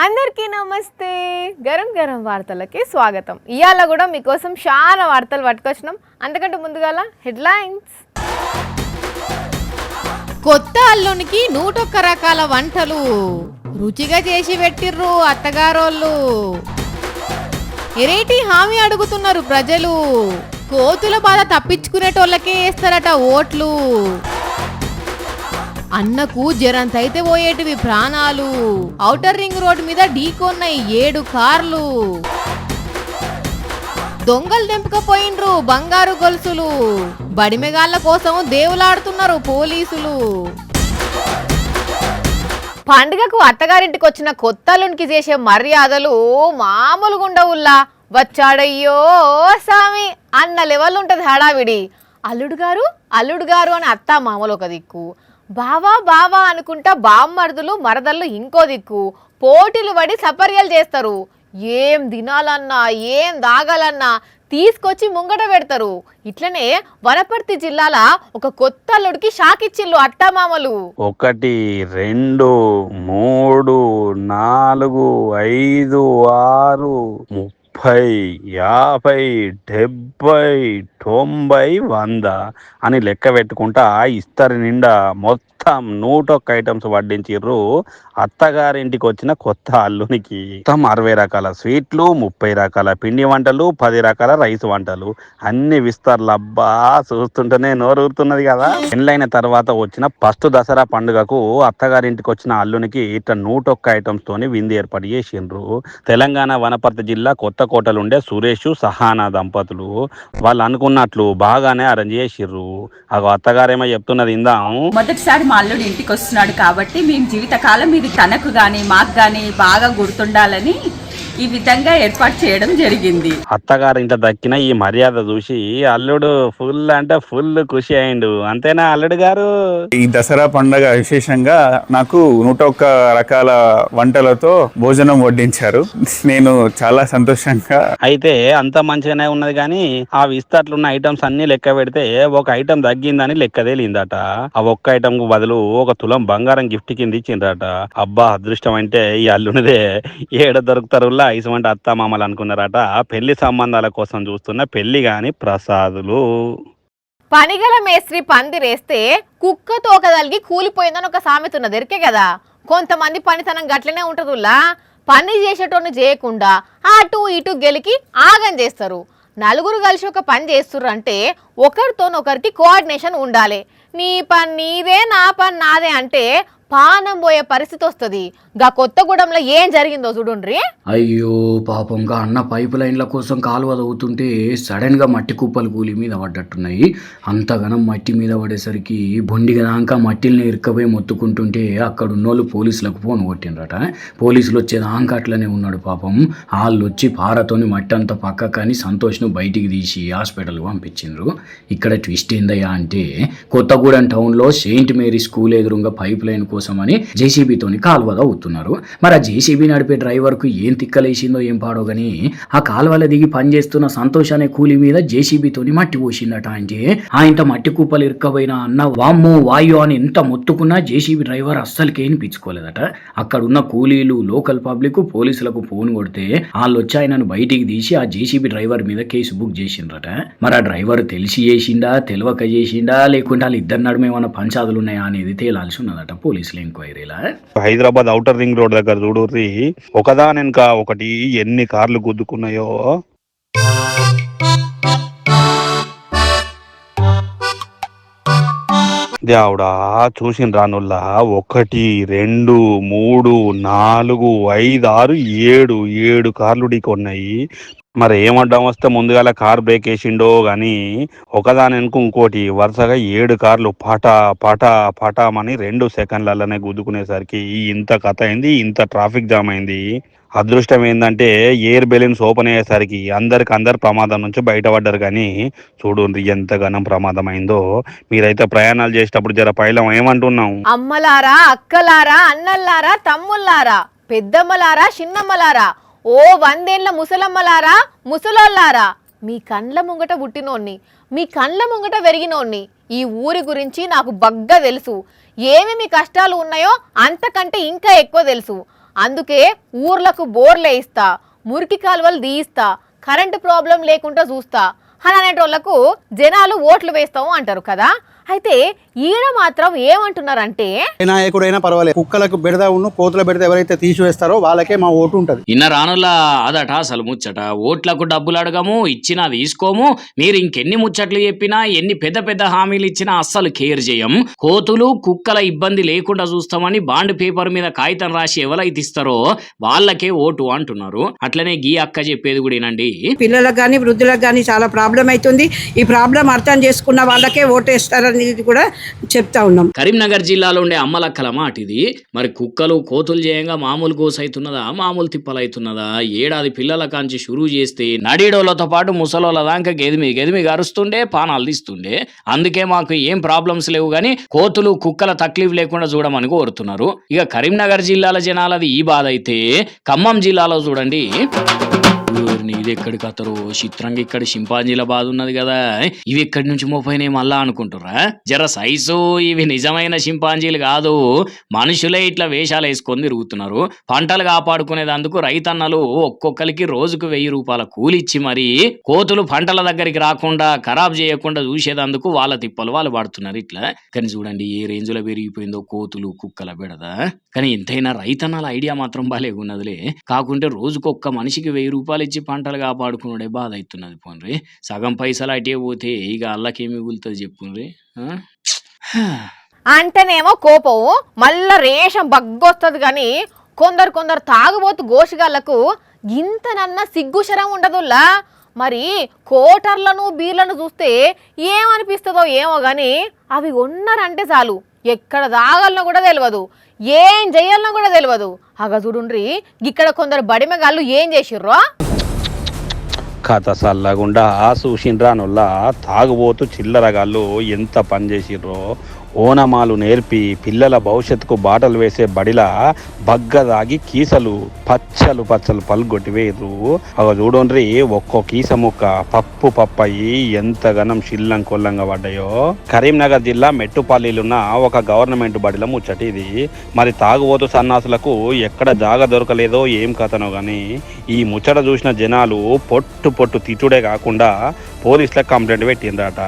అందరికీ నమస్తే. గరం గరం వార్తలకి స్వాగతం. ఇవాళ కూడా మీకోసం చాలా వార్తలు పట్టుకొచ్చినాం. అంతకంటే ముందుగాల హెడ్లైన్స్. కొత్త అల్లునికి 101 రకాల వంటలు రుచిగా చేసి పెట్టిర్రు అత్తగారోళ్ళు. ఎరేటి హామీ అడుగుతున్నారు ప్రజలు. కోతుల బాధ తప్పించుకునేటోళ్ళకే వేస్తారట ఓట్లు. అన్నకు జరంతైతే పోయేటివి ప్రాణాలు. ఔటర్ రింగ్ రోడ్ మీద ఢీకొన్నాయి 7 కార్లు. దొంగలు దెంపుకపోయిండ్రు బంగారు గొలుసులు. బడిమెగాళ్ళ కోసం దేవులాడుతున్నారు పోలీసులు. పండుగకు అత్తగారింటికి వచ్చిన కొత్త అల్లునికి చేసే మర్యాదలు మామూలుగా ఉండవుల్లా. వచ్చాడయ్యో సామి అన్న లెవెల్ ఉంటది హడావిడి. అల్లుడు గారు అని అత్త మామూలు ఒక దిక్కు, బావా బావా అనుకుంటా బామ్మర్దులు మరదళ్ళు ఇంకో దిక్కు. పోటీలు పడి సపర్యలు చేస్తారు. ఏం తినాలన్నా ఏం దాగాలన్నా తీసుకొచ్చి ముంగట పెడతారు. ఇట్లనే వనపర్తి జిల్లాల ఒక కొత్త అల్లుడికి షాక్ ఇచ్చిళ్ళు అత్తమామలు. 1 2 3 4 5 6 30 50 70 90 100 అని లెక్క పెట్టుకుంటా ఇస్తరి నిండా మొత్తం 101 ఐటమ్స్ వడ్డించిర్రు అత్తగారింటికి వచ్చిన కొత్త అల్లునికి. మొత్తం 60 రకాల స్వీట్లు, 30 రకాల పిండి వంటలు, 10 రకాల రైస్ వంటలు, అన్ని విస్తర్లు. అబ్బా చూస్తుంటేనే నోరూరుతున్నది కదా. పెళ్ళైన తర్వాత వచ్చిన ఫస్ట్ దసరా పండుగకు అత్తగారింటికి వచ్చిన అల్లునికి ఇట్లా 101 ఐటమ్స్ తోని విందు ఏర్పాటు చేసిండ్రు. తెలంగాణ వనపర్తి జిల్లా కొత్తకోటలుండే సురేష్ సహానా దంపతులు వాళ్ళు అనుకున్నట్లు బాగానే అరేంజ్ చేసిర్రు. అత్తగారేమో చెప్తున్నది ఇందాం. మొదటిసారి మా అల్లుడు ఇంటికి వస్తున్నాడు కాబట్టి మేము జీవితకాలం ఇది తనకు గాని మాకు గాని బాగా గుర్తుండాలని ఈ విధంగా ఏర్పాటు చేయడం జరిగింది. అత్తగారింట దక్కిన ఈ మర్యాద చూసి అల్లుడు ఫుల్ అంటే ఫుల్ ఖుషి అయిండు. అంతేనా అల్లుడు గారు? ఈ దసరా పండుగ విశేషంగా నాకు 101 రకాల వంటలతో భోజనం వడ్డించారు. నేను చాలా సంతోషంగా. అయితే అంత మంచిగానే ఉన్నది కానీ ఆ విస్తట్లున్న ఐటమ్స్ అన్ని లెక్క పెడితే ఒక ఐటమ్ తగ్గిందని లెక్క తేలిందట. ఆ ఒక్క ఐటమ్ కు బదులు 1 తులం బంగారం గిఫ్ట్ కింద ఇచ్చిందట. అబ్బా అదృష్టం అంటే ఈ అల్లునిదే. ఏడ దొరుకుతారు ఐసమంటే అత్త మామలు అనుకున్నారట. పెళ్లి సంబంధాల కోసం చూస్తున్న పెళ్లి గాని ప్రసాదులు. పనిగల మేస్త్రి పందిరేస్తే కుక్క తోకదలిగి కూలిపోయిందని ఒక సామెత ఉన్నది ఎరికే కదా. కొంతమంది పనితనం గట్లనే ఉంటదుల్లా. పని చేసేటోని చేయకుండా అటు ఇటు గెలికి ఆగం చేస్తారు. నలుగురు కలిసి ఒక పని చేస్తుర్రు అంటే ఒకరితోనొకరికి కోఆర్డినేషన్ ఉండాలి. నీ పని నీదే నా పని నాదే అంటే పానం పోయే పరిస్థితి వస్తుంది. గా కొత్తగూడెంలో ఏం జరిగిందో చూడుండ్రి. అయ్యో పాపం గా అన్న పైప్ లైన్ల కోసం కాలువ తవ్వుతుంటే సడన్ గా మట్టి కుప్పలు కూలి మీద పడ్డట్టున్నాయి. అంతగానం మట్టి మీద పడేసరికి బొండిగా దాకా మట్టిల్ని ఇరుక్కపోయి మొత్తుకుంటుంటే అక్కడ ఉన్నోళ్ళు పోలీసులకు ఫోన్ కొట్టిండ్రట. పోలీసులు వచ్చేదాకా అట్లనే ఉన్నాడు పాపం. వాళ్ళు వచ్చి పారతోని మట్టి అంతా పక్కకని సంతోష్ను బయటికి తీసి హాస్పిటల్కి పంపించిండ్రు. ఇక్కడ ట్విస్ట్ ఏందయ్యా అంటే కొత్తగూడెం టౌన్లో సెయింట్ మేరీ స్కూల్ ఎదురుగా పైప్ లైన్ కోసమని జేసీబీతోని కాలువ తవ్వుతున్నారు. మరి ఆ జేసీబీ నడిపే డ్రైవర్ కు ఏం తిక్కలేసిందో ఏం పాడో గాని ఆ కాలువల దిగి పనిచేస్తున్న సంతోష్ అనే కూలి మీద జేసీబీతోని మట్టి పోసిందట. అంటే ఆయన మట్టి కుప్పలు ఇరుక్కబోయిన అన్న వామ్మో వాయు అని ఎంత మొత్తుకున్నా జేసీబీ డ్రైవర్ అస్సలకేం పిచ్చుకోలేదట. అక్కడ ఉన్న కూలీలు లోకల్ పబ్లిక్ పోలీసులకు ఫోన్ కొడితే వాళ్ళు వచ్చి ఆయనను బయటికి తీసి ఆ జేసీబీ డ్రైవర్ మీద కేసు బుక్ చేసిండ్రట. మరి ఆ డ్రైవర్ తెలిసి చేసిండా తెలియక చేసిండా లేకుంటే వాళ్ళు ఇద్దరు నడుమేమన్నా పంచాదులు ఉన్నాయా అనేది తేలాల్సి ఉన్నదట పోలీసులు ఎంక్వైరీలా. హైదరాబాద్ ఔటర్ రింగ్ రోడ్ దగ్గర చూడుర్రి ఒకదానెనక ఒకటి ఎన్ని కార్లు గుద్దుకున్నాయో. దేవుడా చూసిన రానుల్లా 1 2 3 4 5 6 7 కార్లు ఢీకొన్నాయి. మరి ఏమడ్డం వస్తే ముందుగాల కార్ బ్రేక్ వేసిండో గాని ఒకదాని వెనుక ఇంకోటి వరుసగా 7 కార్లు పటా పటా పటామని 2 సెకండ్లలోనే గుద్దుకునేసరికి ఇంత కథ అయింది, ఇంత ట్రాఫిక్ జామ్ అయింది. అదృష్టం ఏంటంటే ఎయిర్ బెలూన్స్ ఓపెన్ అయ్యేసరికి అందరు ప్రమాదం నుంచి బయటపడ్డారు. కానీ చూడండి ఎంత ఘనం ప్రమాదం అయిందో. మీరైతే ప్రయాణాలు చేసేటప్పుడు జర పైలం ఏమంటున్నాం? అమ్మలారా, అక్కలారా, అన్నల్లారా, తమ్ముళ్ళారా, పెద్దమ్మలారా, చిన్నమ్మలారా, ఓ 100 ఏళ్ల ముసలమ్మలారా, ముసలోళ్ళారా, మీ కండ్ల ముంగట పుట్టినోన్ని, మీ కండ్ల ముంగట పెరిగినోన్ని, ఈ ఊరి గురించి నాకు బగ్గా తెలుసు. ఏమేమి కష్టాలు ఉన్నాయో అంతకంటే ఇంకా ఎక్కువ తెలుసు. అందుకే ఊర్లకు బోర్లు వేయిస్తా, మురికి కాలువలు తీయిస్తా, కరెంటు ప్రాబ్లం లేకుండా చూస్తా అని అనేటోళ్లకు జనాలు ఓట్లు వేస్తాము అంటారు కదా. అయితే ఈయన మాత్రం ఏమంటున్నారంటే, నాయకుడైనా పర్వాలేదు, కుక్కలకు బెడద ఉన్న కోతుల బెడద ఎవరైతే తీసివేస్తారో వాళ్ళకే మా ఓటు ఉంటది. ఇన్న రానులా అదట అసలు ముచ్చట. ఓట్లకు డబ్బులు అడగము, ఇచ్చినా తీసుకోము. మీరు ఇంకెన్ని ముచ్చట్లు చెప్పినా, ఎన్ని పెద్ద పెద్ద హామీలు ఇచ్చినా అస్సలు కేర్ చేయం. కోతులు కుక్కల ఇబ్బంది లేకుండా చూస్తామని బాండ్ పేపర్ మీద కాగితం రాసి ఎవరైతే ఇస్తారో వాళ్ళకే ఓటు అంటున్నారు. అట్లనే గీ అక్క చెప్పేది కూడా ఏనండి, పిల్లలకు కానీ వృద్ధులకు కానీ చాలా ప్రాబ్లం అవుతుంది. ఈ ప్రాబ్లం అర్థం చేసుకున్న వాళ్ళకే ఓటేస్తారని కూడా చెప్తా ఉన్నాం. కరీంనగర్ జిల్లాలో ఉండే అమ్మలక్కల మాట ఇది. మరి కుక్కలు కోతులు చేయంగా మామూలు కోసైతున్నదా, మామూలు తిప్పలైతున్నదా? ఏడాది పిల్లల కాంచి షురూ చేస్తే నడీడోళ్లతో పాటు ముసలోళ్ళ దాకా గెదిమి గరుస్తుండే, పానాలు తీస్తుండే. అందుకే మాకు ఏం ప్రాబ్లమ్స్ లేవు గానీ కోతులు కుక్కల తక్లీఫ్ లేకుండా చూడమని కోరుతున్నారు. ఇక కరీంనగర్ జిల్లాల జనాలది ఈ బాధ అయితే, ఖమ్మం జిల్లాలో చూడండి. ఇది ఎక్కడికి అతరు చిత్రంగా ఇక్కడ చింపాంజీల బాధ ఉన్నది కదా, ఇవి ఎక్కడి నుంచి మోపైనాయి మళ్ళా అనుకుంటురా? జర సైజు ఇవి నిజమైన చింపాంజీలు కాదు, మనుషులే ఇట్లా వేషాలు వేసుకొని తిరుగుతున్నారు. పంటలు కాపాడుకునేందుకు రైతన్నలు ఒక్కొక్కరికి రోజుకు 1000 రూపాయల కూలిచ్చి మరి కోతులు పంటల దగ్గరికి రాకుండా ఖరాబ్ చేయకుండా చూసేందుకు వాళ్ళ తిప్పలు వాళ్ళు పడుతున్నారు. ఇట్లా కానీ చూడండి ఏ రేంజ్ లో పెరిగిపోయిందో కోతులు కుక్కల బెడద. కానీ ఎంతైనా రైతన్నల ఐడియా మాత్రం బాలేగున్నదిలే. కాకుంటే రోజుకు ఒక్క మనిషికి 1000 రూపాయలు ఇచ్చి పంటలు కాపాడుకునే బాధ అవుతున్నది. పోన్రి సగం పైసలు అటే పోతే ఇక అల్లకేమి మిగులుతుంది చెప్పుండ్రి. అంటేనేమో కోపం మళ్ళా రేషం బగ్గొస్తుంది. కానీ కొందరు తాగుబోతు గోషిగాళ్లకు ఇంతనన్నా సిగ్గుశరం ఉండదుల్లా. మరి కోటర్లను బీర్లను చూస్తే ఏమనిపిస్తుందో ఏమో కానీ అవి ఉన్నారంటే చాలు ఎక్కడ తాగాలనో కూడా తెలియదు, ఏం చెయ్యాలనో కూడా తెలియదు. అగ చూడుండ్రి ఇక్కడ కొందరు బడిమెగాళ్ళు ఏం చేసిర్రో. కథ సల్లగుండా చూసిండ్రానుల్లా తాగుబోతు చిల్లరగాళ్ళు ఎంత పని చేసిర్రో. ఓనమాలు నేర్పి పిల్లల భవిష్యత్తుకు బాటలు వేసే బడిలా బగ్గదాగి కీసలు పచ్చలు పలుగొట్టి వేయరు. అవ చూడండ్రి ఒక్కో కీస ముక్క పప్పు అయ్యి ఎంత గనం చిల్లం కొల్లంగా పడ్డాయో. కరీంనగర్ జిల్లా మెట్టుపల్లిలున్న ఒక గవర్నమెంట్ బడిలో ముచ్చటి ఇది. మరి తాగుబోతు సన్నాసులకు ఎక్కడ జాగ దొరకలేదో ఏం కథనో గాని ఈ ముచ్చట చూసిన జనాలు పొట్టు తిట్టుడే కాకుండా పోలీసులకు కంప్లైంట్ పెట్టిండ్రట.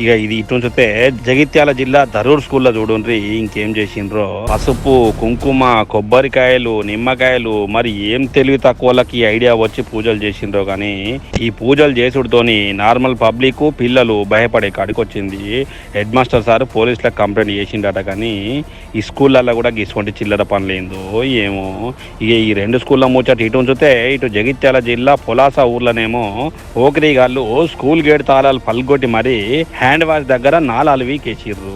ఇక ఇది ఇటు చూస్తే జగిత్యాల జిల్లా ధరూర్ స్కూల్లో చూడండి ఇంకేం చేసిండ్రో. పసుపు కుంకుమ కొబ్బరికాయలు నిమ్మకాయలు మరి ఏం తెలివి తక్కువలకి ఐడియా వచ్చి పూజలు చేసిండ్రో కానీ ఈ పూజలు చేసుడుతోని నార్మల్ పబ్లిక్ పిల్లలు భయపడే కాడికి వచ్చింది. హెడ్ మాస్టర్ సార్ పోలీసులకు కంప్లైంట్ చేసిండట. కానీ ఈ స్కూళ్ళల్లో కూడా గీసుకుంటే చిల్లర పనులేందో ఏమో. ఇక ఈ 2 స్కూళ్ళ ముచ్చట ఇటు చూస్తే ఇటు జగిత్యాల జిల్లా పొలాస ఊర్లోనేమో పోకిరిగాళ్ళు స్కూల్ గేట్ తాళాలు పల్గొట్టి మరి హ్యాండ్ వాష్ దగ్గర నాలాలు వీకేసిర్రు,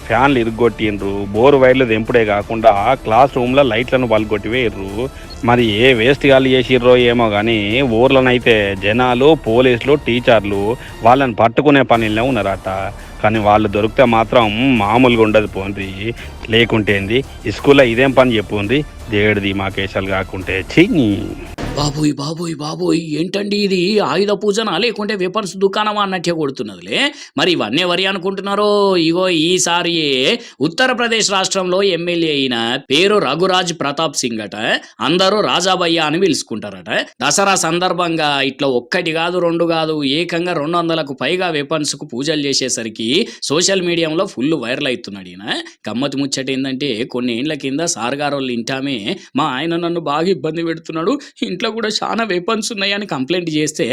ఫ్యాన్లు ఇరుగొట్టిండ్రు, బోరు వైర్లు దెంపుడే కాకుండా క్లాస్ రూమ్లో లైట్లను పల్గొట్టి వేయర్రు. మరి ఏ వేస్ట్ గాళ్ళు చేసిర్రో ఏమో కానీ ఊర్లోనైతే జనాలు పోలీసులు టీచర్లు వాళ్ళని పట్టుకునే పనిలో ఉన్నారట. కానీ వాళ్ళు దొరికితే మాత్రం మామూలుగా ఉండదు పోండి. లేకుంటేంది ఈ స్కూల్లో ఇదేం పని చెప్పుంది దేవుడిది మా కేశాలు కాకుంటే చిన్ని. బాబోయ్ ఏంటండి ఇది? ఆయుధ పూజన లేకుంటే వెపన్స్ దుకాణమా అన్నట్టే కొడుతున్నదిలే. మరి ఇవన్నీ ఎవరి అనుకుంటున్నారో? ఇగో ఈసారి ఉత్తరప్రదేశ్ రాష్ట్రంలో ఎమ్మెల్యే అయిన పేరు రఘురాజ్ ప్రతాప్ సింగ్ అట. అందరూ రాజాబయ్య అని పిలుచుకుంటారట. దసరా సందర్భంగా ఇట్లా 1 కాదు 2 కాదు ఏకంగా 200కు పైగా వెపన్స్ కు పూజలు చేసేసరికి సోషల్ మీడియాలో ఫుల్ వైరల్ అవుతున్నాడు ఈయన. గమ్మతి ముచ్చట ఏంటంటే కొన్ని ఏళ్ల కింద సార్గారు వాళ్ళు ఇంటామే మా ఆయన నన్ను బాగా ఇబ్బంది పెడుతున్నాడు, ఇంట్లో కూడా చాలా వెపన్స్ ఉన్నాయని కంప్లైంట్ చేస్తే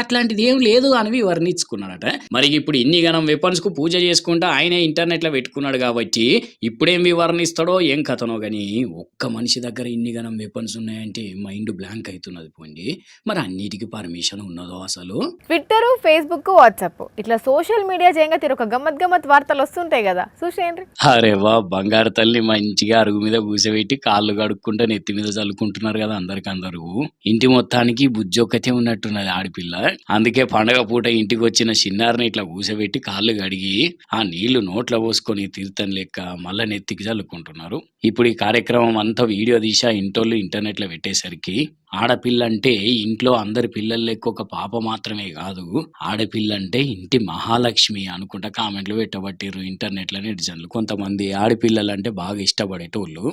అట్లాంటిది ఏం లేదు అని వర్ణించుకున్నాడట. మరి ఇప్పుడు ఇన్ని గనం వెపన్స్ కు పూజ చేసుకుంటా ఆయనే ఇంటర్నెట్ లో పెట్టుకున్నాడు కాబట్టి ఇప్పుడేం వివరణిస్తాడో ఏం కథనో గానీ ఒక్క మనిషి దగ్గర ఇన్ని గనం వెపన్స్ ఉన్నాయంటే మైండ్ బ్లాంక్ అవుతున్నది పోండి. మరి అన్నిటికీ పర్మిషన్ ఉన్నదో అసలు? ట్విట్టర్, ఫేస్బుక్, వాట్సాప్ ఇట్లా సోషల్ మీడియా చేయంగా ఒక గమ్మత్ వార్తలు వస్తుంటాయి కదా, చూసేయండి. అరే వా బంగారు తల్లి మంచిగా అరుగు మీద కూసబెట్టి కాళ్ళు కడుక్కుంటా నెత్తి మీద చల్లుకుంటున్నారు కదా అందరు. ఇంటి మొత్తానికి బుజ్జి ఒక్కతే ఉన్నట్టున్నది ఆడపిల్ల. అందుకే పండగ పూట ఇంటికి వచ్చిన చిన్నారిని ఇట్లా కూసబెట్టి కాళ్ళు కడిగి ఆ నీళ్లు నోట్లో పోసుకొని తీర్థం లెక్క మళ్ళా నెత్తికి చల్లుకుంటున్నారు. ఇప్పుడు ఈ కార్యక్రమం అంతా వీడియో తీసి ఇంటోళ్ళు ఇంటర్నెట్ లో పెట్టేసరికి ఆడపిల్లంటే ఇంట్లో అందరి పిల్లలు లెక్క ఒక పాప మాత్రమే కాదు, ఆడపిల్లంటే ఇంటి మహాలక్ష్మి అనుకుంటా కామెంట్లు పెట్టబట్టిర్రు ఇంటర్నెట్ లో నెటిజన్లు. కొంతమంది ఆడపిల్లలంటే బాగా ఇష్టపడేటోళ్ళు.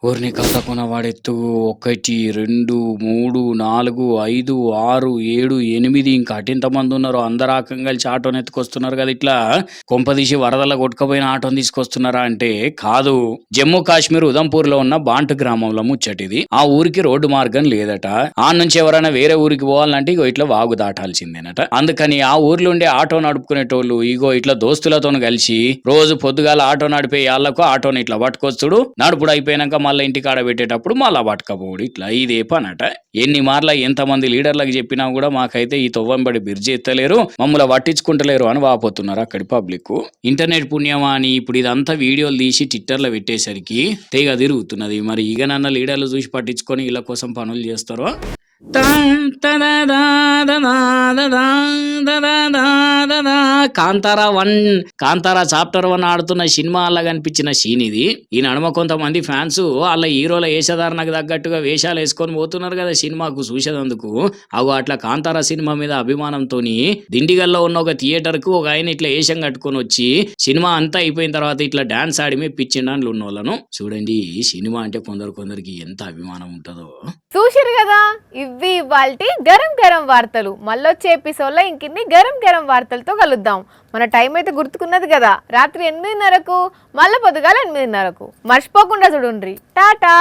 ఊరిని కథకున్న వాడెత్తు 1 2 3 4 5 6 7 8 ఇంకా అటెంత మంది ఉన్నారు. అందరు ఆకం కలిసి ఆటోని ఎత్తుకొస్తున్నారు కదా. ఇట్లా కొంపదీసి వరదల కొట్టుకుపోయిన ఆటోని తీసుకొస్తున్నారా అంటే కాదు. జమ్మూ కాశ్మీర్ ఉదంపూర్ లో ఉన్న బాంట్ గ్రామంలో ముచ్చటిది. ఆ ఊరికి రోడ్డు మార్గం లేదట. ఆ నుంచి ఎవరైనా వేరే ఊరికి పోవాలంటే ఇగో ఇట్లా వాగు దాటాల్సిందేనట. అందుకని ఆ ఊర్లో ఉండే ఆటో నడుపుకునేటోళ్ళు ఇగో ఇట్లా దోస్తులతో కలిసి రోజు పొద్దుగాల ఆటో నడిపే వాళ్ళకు ఆటోని ఇట్లా పట్టుకొస్తుడు. నడుపుడు అయిపోయినాక మళ్ళీ ఇంటికి ఆడబెట్టేటప్పుడు మళ్ళా పట్టుకపోడు. ఇట్లా ఇదే పనట. ఎన్ని మార్ల ఎంతమంది లీడర్లకు చెప్పినా కూడా మాకైతే ఈ తొవ్వంబడి బిర్జి ఎత్తలేరు, మమ్మల్ని పట్టించుకుంటలేరు అని వాపోతున్నారు అక్కడి పబ్లిక్. ఇంటర్నెట్ పుణ్యమా అని ఇప్పుడు ఇదంతా వీడియోలు తీసి ట్విట్టర్లో పెట్టేసరికి తెగ తిరుగుతున్నది. మరి ఇక నన్న లీడర్లు చూసి పట్టించుకొని వీళ్ళ కోసం పనులు చేస్తారో. కాంతారా 1 కాంతారా చాప్టర్ 1 ఆడుతున్న సినిమా అలా కనిపించిన సీన్ ఇది. ఈ నడుమ కొంతమంది ఫ్యాన్స్ వాళ్ళ హీరోల వేషధారణకు తగ్గట్టుగా వేషాలు వేసుకొని పోతున్నారు కదా సినిమాకు చూసేందుకు. అగో అట్లా కాంతారా సినిమా మీద అభిమానంతో దిండిగల్లో ఉన్న ఒక థియేటర్ కు ఒక ఆయన ఇట్లా వేషం కట్టుకొని వచ్చి సినిమా అంతా అయిపోయిన తర్వాత ఇట్లా డాన్స్ ఆడి మెప్పించిండు ఉన్న వాళ్ళను. చూడండి ఈ సినిమా అంటే కొందరికి ఎంత అభిమానం ఉంటుందో. చూసిరు కదా, ఇవి ఇవాల్టి గరం గరం వార్తలు. మళ్ళొచ్చే ఎపిసోడ్లో ఇంకిన్ని గరం గరం వార్తలతో కలుద్దాం. మన టైం అయితే గుర్తుకున్నది కదా, రాత్రి 8:30కు మళ్ళీ పొద్దుగాల 8:30కు. మర్చిపోకుండా చూడుండ్రి. టాటా.